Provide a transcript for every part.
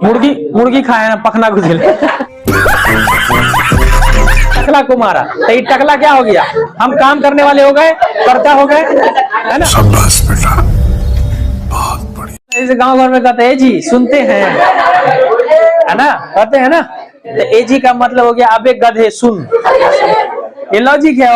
मुर्गी खाया ना, पखना गुजर टकला को मारा, तो ये टकला क्या हो गया? हम काम करने वाले हो गए, कर्ता हो गए, है ना? शाबाश बेटा, बहुत बढ़िया। ऐसे गांव घर में कहते हैं जी सुनते हैं, है ना, कहते हैं ना, तो ए जी का मतलब हो गया अबे गधे सुन, ये लॉजिक है।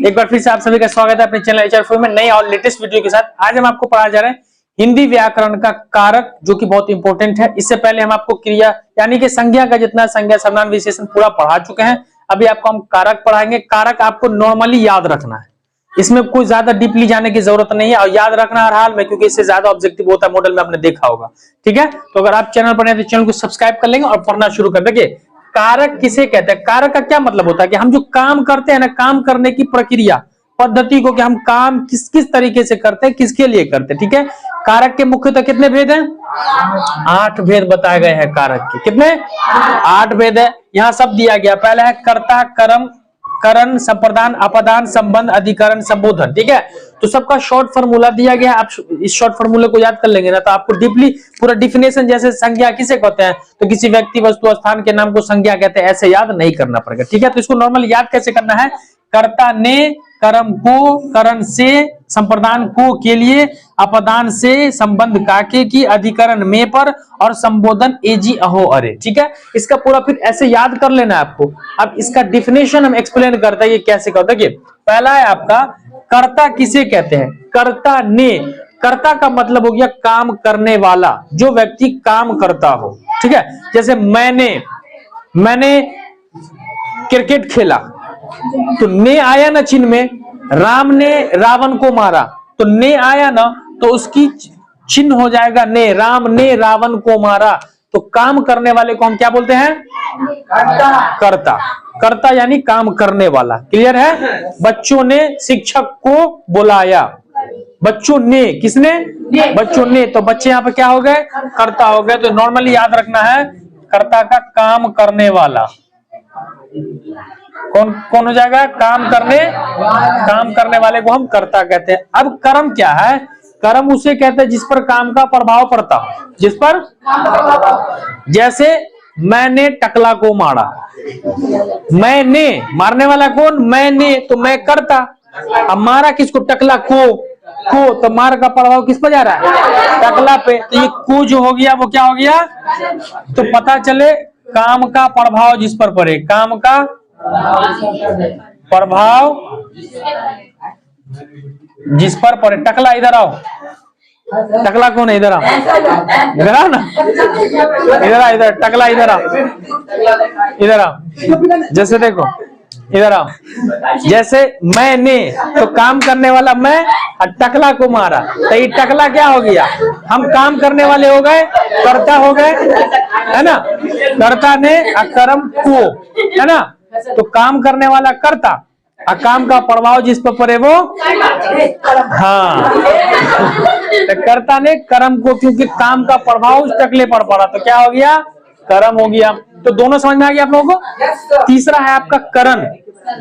एक बार फिर से आप सभी का स्वागत है अपने चैनल HR4 में नई और लेटेस्ट वीडियो के साथ। आज हम आपको पढ़ा जा रहे हैं हिंदी व्याकरण का कारक, जो कि बहुत इंपॉर्टेंट है। इससे पहले हम आपको क्रिया यानी कि संज्ञा का जितना संज्ञा सर्वनाम विशेषण पूरा पढ़ा चुके हैं। अभी आपको हम कारक पढ़ाएंगे। कारक आपको नॉर्मली याद रखना है, इसमें कोई ज्यादा डीपली जाने की जरूरत नहीं है, और याद रखना हर हाल में, क्योंकि इससे ज्यादा ऑब्जेक्टिव होता है मॉडल में, आपने देखा होगा। ठीक है, तो अगर आप चैनल पर नए तो चैनल को सब्सक्राइब कर लेंगे और पढ़ना शुरू कर देंगे। कारक किसे कहते हैं? कारक का क्या मतलब होता है कि हम जो काम करते हैं ना, काम करने की प्रक्रिया पद्धति को, कि हम काम किस किस तरीके से करते हैं, किसके लिए करते हैं। ठीक है, कारक के मुख्यतः कितने भेद हैं? 8 भेद बताए गए हैं कारक के। कितने? 8 भेद है। यहाँ सब दिया गया। पहला है कर्ता, कर्म, करण, संप्रदान, अपदान, संबंध, अधिकरण, संबोधन। ठीक है, तो सबका शॉर्ट फार्मूला दिया गया। आप इस शॉर्ट फार्मूले को याद कर लेंगे ना, तो आपको डीपली पूरा डिफिनेशन, जैसे संज्ञा किसे कहते हैं, तो किसी व्यक्ति, वस्तु, स्थान के नाम को संज्ञा कहते हैं, ऐसे याद नहीं करना पड़ेगा। ठीक है, तो इसको नॉर्मल याद कैसे करना है? कर्ता ने, कर्म को, करण से, संप्रदान को के लिए, अपदान से, संबंध काके की, अधिकरण में पर, और संबोधन एजी अहो अरे। ठीक है, इसका पूरा फिर ऐसे याद कर लेना है आपको। अब इसका डिफिनेशन हम एक्सप्लेन करते हैं ये कैसे करते हैं। पहला है आपका कर्ता किसे कहते हैं? कर्ता ने। कर्ता का मतलब हो गया काम करने वाला, जो व्यक्ति काम करता हो। ठीक है, जैसे मैंने क्रिकेट खेला, तो ने आया ना चिन्ह में, राम ने रावण को मारा, तो ने आया ना, तो उसकी चिन्ह हो जाएगा ने। राम ने रावण को मारा, तो काम करने वाले को हम क्या बोलते हैं? कर्ता। कर्ता यानी काम करने वाला। क्लियर है? बच्चों ने शिक्षक को बुलाया, बच्चों ने, किसने? बच्चों ने, तो बच्चे यहाँ पे क्या हो गए? कर्ता हो गए। तो नॉर्मली याद रखना है कर्ता का काम करने वाला कौन हो जाएगा? काम करने वाले को हम कर्ता कहते हैं। अब कर्म क्या है? कर्म उसे कहते हैं जिस पर काम का प्रभाव पड़ता हो। जिस पर, जैसे मैंने टकला को मारा, मैंने, मारने वाला कौन? मैंने, तो मैं कर्ता। अब मारा किसको? टकला को, तो मार का प्रभाव किस पर जा रहा है? टकला पे। तो ये को जो हो गया वो क्या हो गया? तो पता चले काम का प्रभाव जिस पर पड़े, काम का प्रभाव जिस पर पड़े। टकला इधर आओ, टकला कौन है? इधर आओ, इधर आओ ना, इधर आओ, इधर टकला, इधर आओ, इधर आओ। जैसे देखो, इधर आओ, जैसे मैंने, तो काम करने वाला मैं, और टकला को मारा, तो ये टकला क्या हो गया? हम काम करने वाले हो गए, कर्ता हो गए, है ना? कर्ता ने, कर्म को, है ना? तो काम करने वाला कर्ता, और काम का प्रभाव जिस पर पड़े वो, हाँ, तो कर्ता ने कर्म को, क्योंकि काम का प्रभाव उस टकले पर पड़ा, तो क्या हो गया? कर्म हो गया। तो दोनों समझ में आ गया आप लोगों को? तीसरा है आपका करण।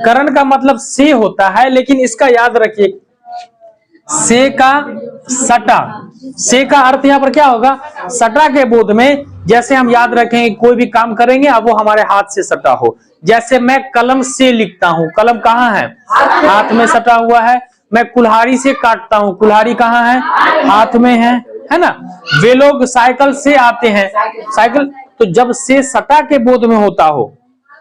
करण का मतलब से होता है, लेकिन इसका याद रखिए, से का सटा। से का अर्थ यहाँ पर क्या होगा? सटा के बोध में, जैसे हम याद रखेंगे कोई भी काम करेंगे अब वो हमारे हाथ से सटा हो। जैसे मैं कलम से लिखता हूं, कलम कहाँ है? हाथ में सटा हुआ है। मैं कुल्हाड़ी से काटता हूं, कुल्हाड़ी कहाँ है? हाथ में है ना? वे लोग साइकिल से आते हैं, साइकिल, तो जब से सटा के बोध में होता हो,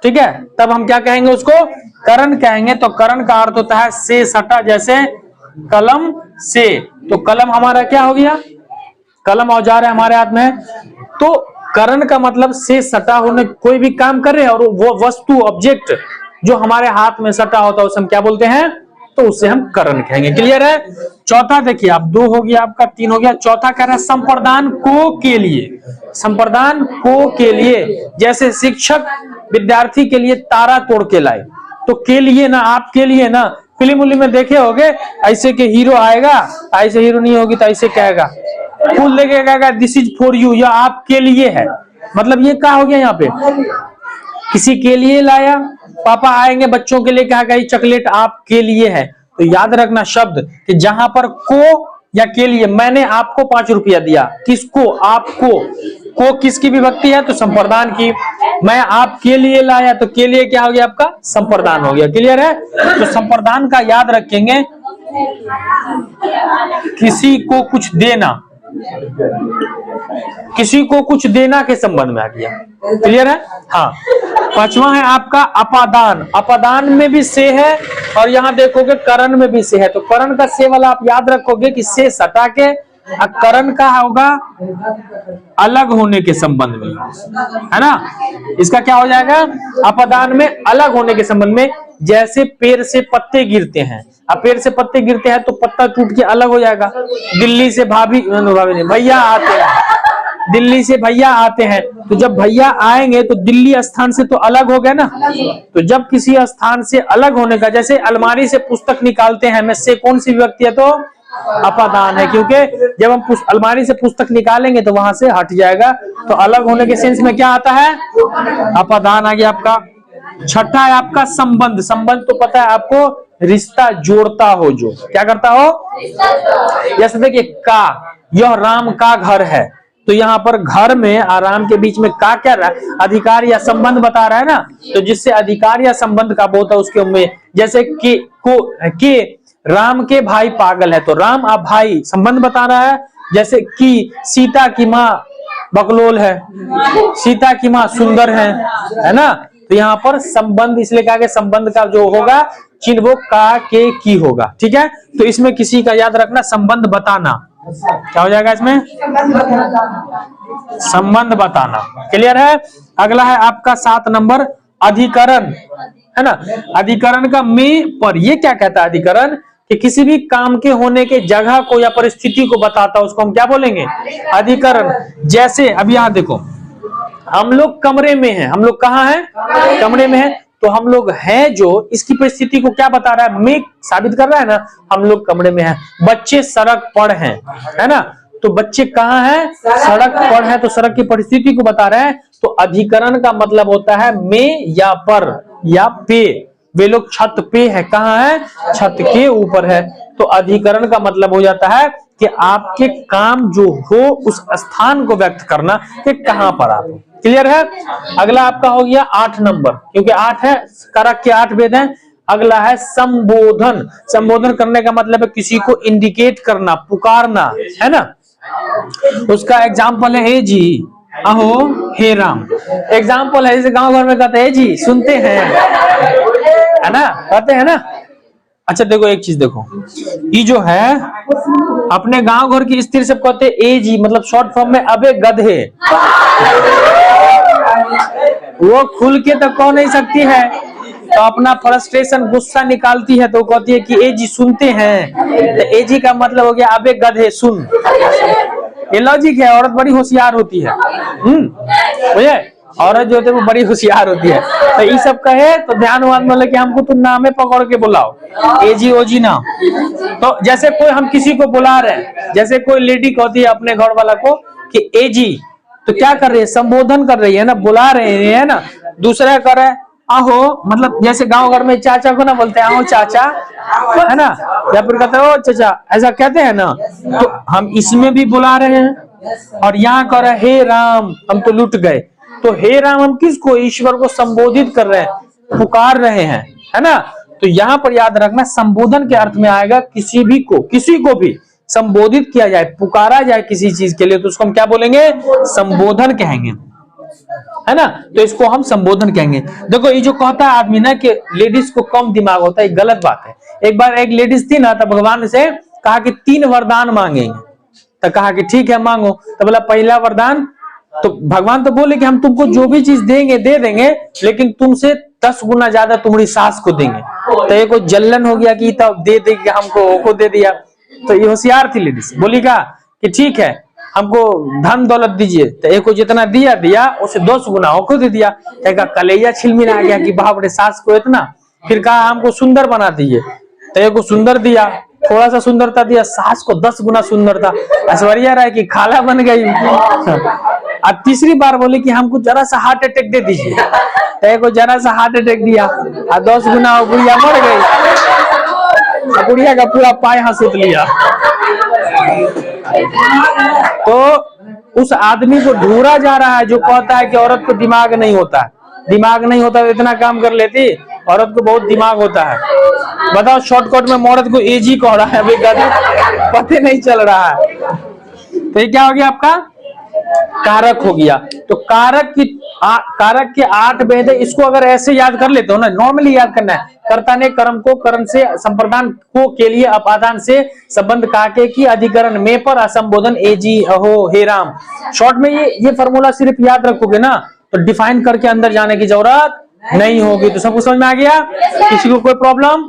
ठीक है, तब हम क्या कहेंगे? उसको करण कहेंगे। तो करण का अर्थ होता है से सटा, जैसे कलम से, तो कलम हमारा क्या हो गया? कलम औजार है हमारे हाथ में। तो करण का मतलब से सटा होने, कोई भी काम कर रहे हैं और वो वस्तु, ऑब्जेक्ट जो हमारे हाथ में सटा होता है उसे हम क्या बोलते हैं? तो उसे हम करण कहेंगे। क्लियर है? चौथा देखिए, आप 2 हो गया आपका, 3 हो गया। चौथा कह रहा है संप्रदान को के लिए। संप्रदान को के लिए, जैसे शिक्षक विद्यार्थी के लिए तारा तोड़ के लाए, तो के लिए ना, आपके लिए ना। फिल्म उल्ली में देखे होगे, ऐसे के हीरो आएगा, ऐसे हीरो नहीं होगी तो ऐसे कहेगा, फूल लेके कहेगा दिस इज फॉर यू, या आपके लिए है। मतलब ये क्या हो गया? यहाँ पे किसी के लिए लाया, पापा आएंगे बच्चों के लिए, कहा गई चॉकलेट आपके लिए है। तो याद रखना शब्द कि जहां पर को या के लिए, मैंने आपको 5 रुपया दिया, किसको, आपको, को किसकी विभक्ति है तो संप्रदान की। मैं आपके लिए लाया तो के लिए क्या हो गया आपका संप्रदान हो गया। क्लियर है? तो संप्रदान का याद रखेंगे, किसी को कुछ देना, किसी को कुछ देना के संबंध में आ गया। क्लियर है? हाँ। पांचवा है आपका अपादान। अपादान में भी से है और यहां देखोगे करण में भी से है, तो करण का से वाला आप याद रखोगे कि से सटा के, करण का होगा अलग होने के संबंध में, है ना। इसका क्या हो जाएगा अपादान में अलग होने के संबंध में। जैसे पेड़ से पत्ते गिरते हैं, अब पेड़ से पत्ते गिरते हैं तो पत्ता टूट के अलग हो जाएगा। दिल्ली से भैया आते हैं, दिल्ली से भैया आते हैं, तो जब भैया आएंगे तो दिल्ली स्थान से तो अलग हो गया ना। तो जब किसी स्थान से अलग होने का, जैसे अलमारी से पुस्तक निकालते हैं, में से कौन सी विभक्ति है तो अपादान है, क्योंकि जब हम अलमारी से पुस्तक निकालेंगे तो वहां से हट जाएगा, तो अलग होने के सेंस में क्या आता है अपादान आ गया आपका। छठा है आपका संबंध। संबंध तो पता है आपको, रिश्ता जोड़ता हो, जो क्या करता हो। जैसे देखिए का, यह राम का घर है, तो यहाँ पर घर में आराम के बीच में का क्या रहा है अधिकार या संबंध बता रहा है ना, तो जिससे अधिकार या संबंध का बोध है उसके में। जैसे के राम के भाई पागल है, तो राम आप भाई संबंध बता रहा है। जैसे कि सीता की माँ बकलोल है, सीता की माँ सुंदर है ना। तो यहाँ पर संबंध इसलिए कहा कि संबंध का जो होगा चिन्ह वो का के की होगा। ठीक है, तो इसमें किसी का याद रखना संबंध बताना, क्या हो जाएगा इसमें संबंध बताना। क्लियर है? अगला है आपका 7 नंबर अधिकरण, है ना। अधिकरण का में पर ये क्या कहता है अधिकरण, कि किसी भी काम के होने के जगह को या परिस्थिति को बताता है, उसको हम क्या बोलेंगे अधिकरण। जैसे अभी यहाँ देखो, हम लोग कमरे में हैं, हम लोग कहाँ हैं कमरे में हैं, तो हम लोग हैं जो इसकी परिस्थिति को क्या बता रहा है में साबित कर रहा है ना, हम लोग कमरे में हैं। बच्चे सड़क पर हैं, है ना, तो बच्चे कहाँ हैं सड़क पर हैं, तो सड़क की परिस्थिति को बता रहे हैं। तो अधिकरण का मतलब होता है में या पर या पे। वे लोग छत पे है, कहाँ है छत के ऊपर है, तो अधिकरण का मतलब हो जाता है कि आपके काम जो हो उस स्थान को व्यक्त करना कि कहां पर आप। क्लियर है? अगला आपका हो गया 8 नंबर, क्योंकि 8 है कारक के 8 भेद हैं। अगला है संबोधन। संबोधन करने का मतलब है किसी को इंडिकेट करना, पुकारना, है ना। उसका एग्जाम्पल है ए जी अहो हे राम। एग्जाम्पल है जैसे गांव घर में कहते हैं जी सुनते हैं, है ना, कहते हैं ना। अच्छा देखो एक चीज देखो, ये जो है अपने गांव घर की स्त्री से कहते हैं ए जी, मतलब शॉर्ट फॉर्म में अबे गधे। वो खुल के तो कह नहीं सकती है, तो अपना फ्रस्ट्रेशन गुस्सा निकालती है तो कहती है कि ए जी सुनते हैं, तो ए जी का मतलब हो गया अबे गधे सुन। ये लॉजिक है, औरत बड़ी होशियार होती है। बुझे, औरत जो होती है वो बड़ी होशियार होती है। तो ये सब कहे तो ध्यान मतलब कि हमको तुम नामे पकड़ के बुलाओ, ए जी ओ जी ना। तो जैसे कोई हम किसी को बुला रहे हैं, जैसे कोई लेडी कहती है अपने घर वाला को कि ए जी, तो क्या कर रही है संबोधन कर रही है ना, बुला रहे हैं ना। दूसरा कर रहे आहो, मतलब जैसे गांव घर में चाचा को ना बोलते हैं आहो चाचा, है ना, या फिर कहते हैं ओ चाचा, ऐसा कहते हैं ना। तो हम इसमें भी बुला रहे हैं और यहाँ कर रहे हे राम हम तो लुट गए। तो हे राम हम किसको, ईश्वर को संबोधित कर रहे हैं, पुकार रहे हैं, है ना। तो यहाँ पर याद रखना संबोधन के अर्थ में आएगा किसी भी को, किसी को भी संबोधित किया जाए, पुकारा जाए किसी चीज के लिए, तो उसको हम क्या बोलेंगे संबोधन कहेंगे, है ना। तो इसको हम संबोधन कहेंगे। देखो ये जो कहता है आदमी ना कि लेडीज को कम दिमाग होता है, गलत बात है। एक बार एक लेडीज थी ना, तो भगवान से कहा कि 3 वरदान मांगेंगे, तो कहा कि ठीक है मांगो। तो बोला पहला वरदान, तो भगवान तो बोले कि हम तुमको जो भी चीज देंगे दे देंगे, लेकिन तुमसे 10 गुना ज्यादा तुम्हारी सास को देंगे। तो ये को जलन हो गया कि तब दे दे हमको दे दिया। तो ये होशियार थी लेडीज, बोली का कि ठीक है हमको धन दौलत दीजिए। तो एक को जितना दिया उसे 10 गुना ओको दे दिया। कलेजा छिलमिला गया कि बाप रे सास को इतना। फिर कहा हमको सुंदर बना दीजिए, तो एक को सुंदर दिया, थोड़ा सा सुंदरता दिया, सास को 10 गुना सुंदरता। ऐश्वर्या राय की खाला बन गई। अब तीसरी बार बोले कि हमको जरा सा हार्ट अटैक दे दीजिए, तो एक को जरा सा हार्ट अटैक दिया और 10 गुना बुढ़िया मर गई। बुढ़िया का पूरा पाय हाथ सुत लिया। तो उस आदमी को ढूंढा जा रहा है जो कहता है कि औरत को दिमाग नहीं होता, दिमाग नहीं होता तो इतना काम कर लेती, औरत को बहुत दिमाग होता है। बताओ शॉर्टकट में औरत को एजी कह रहा है, अभी पता नहीं चल रहा है। तो ये क्या हो गया आपका कारक हो गया। तो कारक के 8 भेद है। इसको अगर ऐसे याद कर लेते हो ना, नॉर्मली याद करना है, कर्ता ने कर्म को करण से संप्रदान को के लिए अपादान से संबंध काके की अधिकरण में पर असंबोधन एजी अहो हे राम। शॉर्ट में ये फॉर्मूला सिर्फ याद रखोगे ना तो डिफाइन करके अंदर जाने की जरूरत नहीं होगी। तो सबको समझ में आ गया? किसी को कोई प्रॉब्लम?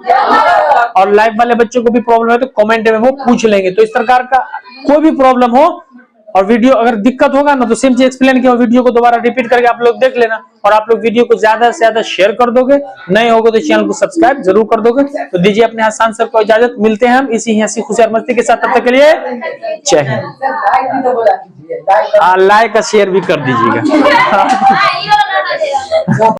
और लाइव वाले बच्चों को भी प्रॉब्लम है तो कमेंट में वो पूछ लेंगे। तो इस प्रकार का कोई भी प्रॉब्लम हो और वीडियो अगर दिक्कत होगा ना तो सेम चीज एक्सप्लेन किया, वीडियो को दोबारा रिपीट करके आप लोग देख लेना। और आप लोग वीडियो को ज्यादा से ज्यादा शेयर कर दोगे, नए होगे तो चैनल को सब्सक्राइब जरूर कर दोगे। तो दीजिए अपने हसान सर को इजाजत, मिलते हैं हम इसी हंसी खुशी और मस्ती के साथ। तब तक के लिए जय हिंद। लाइक और शेयर भी कर दीजिएगा।